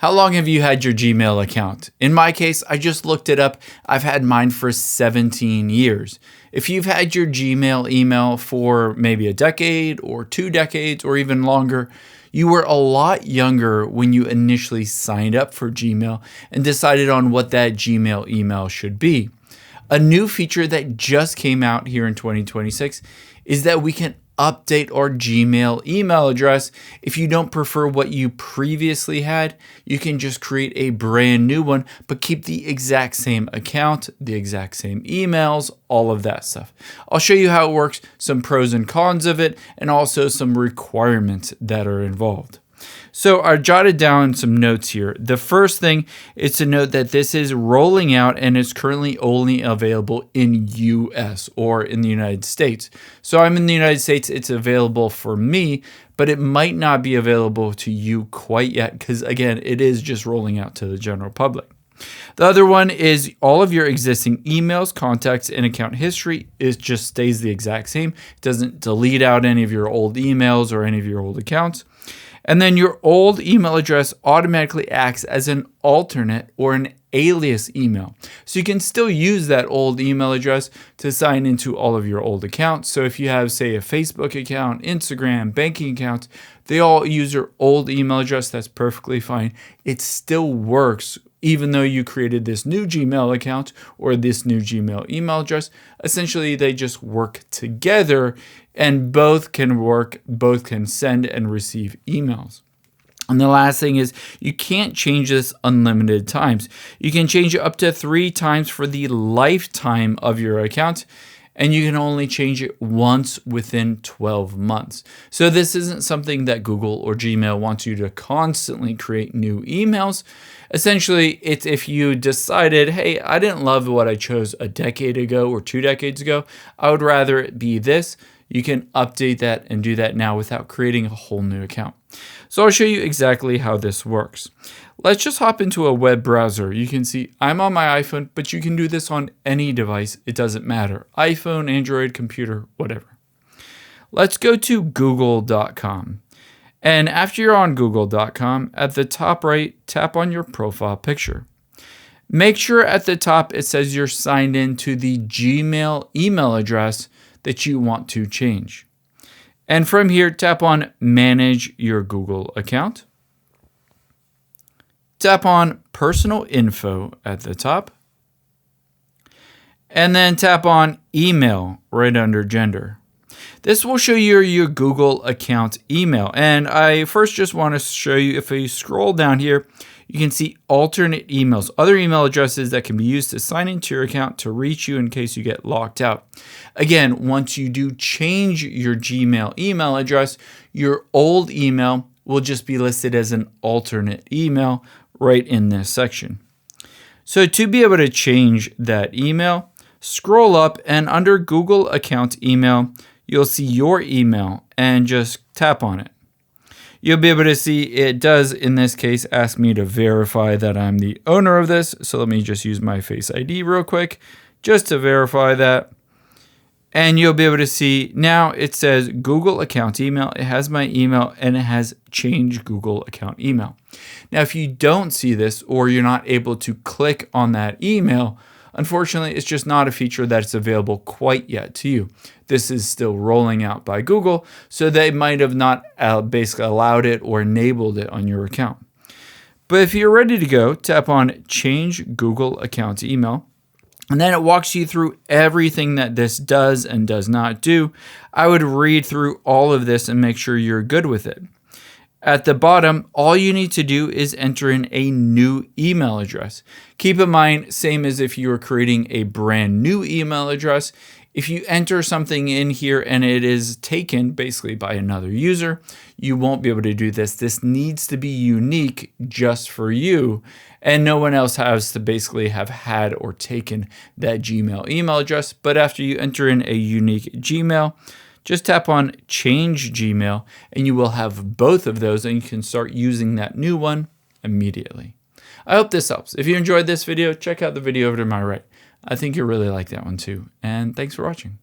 How long have you had your Gmail account? In my case, I just looked it up. I've had mine for 17 years. If you've had your Gmail email for maybe a decade or 2 decades or even longer, you were a lot younger when you initially signed up for Gmail and decided on what that Gmail email should be. A new feature that just came out here in 2026 is that we can update our Gmail email address. If you don't prefer what you previously had, you can just create a brand new one, but keep the exact same account, the exact same emails, all of that stuff. I'll show you how it works, some pros and cons of it, and also some requirements that are involved. So I jotted down some notes here. The first thing is to note that this is rolling out and is currently only available in US or in the United States. So I'm in the United States, it's available for me, but it might not be available to you quite yet because again, it is just rolling out to the general public. The other one is all of your existing emails, contacts, and account history just stays the exact same. It doesn't delete out any of your old emails or any of your old accounts. And then your old email address automatically acts as an alternate or an alias email. So you can still use that old email address to sign into all of your old accounts. So if you have, say, a Facebook account, Instagram, banking accounts, they all use your old email address. That's perfectly fine. It still works even though you created this new Gmail account or this new Gmail email address. Essentially, they just work together and both can work, both can send and receive emails. And the last thing is you can't change this unlimited times. You can change it up to 3 times for the lifetime of your account, and you can only change it once within 12 months. So this isn't something that Google or Gmail wants you to constantly create new emails. Essentially, it's if you decided, hey, I didn't love what I chose a decade ago or 2 decades ago, I would rather it be this. You can update that and do that now without creating a whole new account. So I'll show you exactly how this works. Let's just hop into a web browser. You can see I'm on my iPhone, but you can do this on any device. It doesn't matter. iPhone, Android, computer, whatever. Let's go to google.com. And after you're on google.com, at the top right, tap on your profile picture. Make sure at the top it says you're signed in to the Gmail email address that you want to change. And from here, tap on Manage Your Google Account. Tap on Personal Info at the top. And then tap on Email right under Gender. This will show you your Google account email. And I first just want to show you, if you scroll down here, you can see alternate emails, other email addresses that can be used to sign into your account to reach you in case you get locked out. Again, once you do change your Gmail email address, your old email will just be listed as an alternate email right in this section. So to be able to change that email, scroll up and under Google account email, you'll see your email and just tap on it. You'll be able to see it does, in this case, ask me to verify that I'm the owner of this. So let me just use my Face ID real quick just to verify that. And you'll be able to see now it says Google account email. It has my email and it has changed Google account email. Now, if you don't see this or you're not able to click on that email, unfortunately, it's just not a feature that's available quite yet to you. This is still rolling out by Google, so they might have not basically allowed it or enabled it on your account. But if you're ready to go, tap on Change Google Account Email, and then it walks you through everything that this does and does not do. I would read through all of this and make sure you're good with it. At the bottom, all you need to do is enter in a new email address. Keep in mind, same as if you were creating a brand new email address, if you enter something in here and it is taken basically by another user, you won't be able to do this. This needs to be unique just for you, and no one else has to basically have had or taken that Gmail email address. But after you enter in a unique Gmail, just tap on Change Gmail and you will have both of those and you can start using that new one immediately. I hope this helps. If you enjoyed this video, check out the video over to my right. I think you'll really like that one too. And thanks for watching.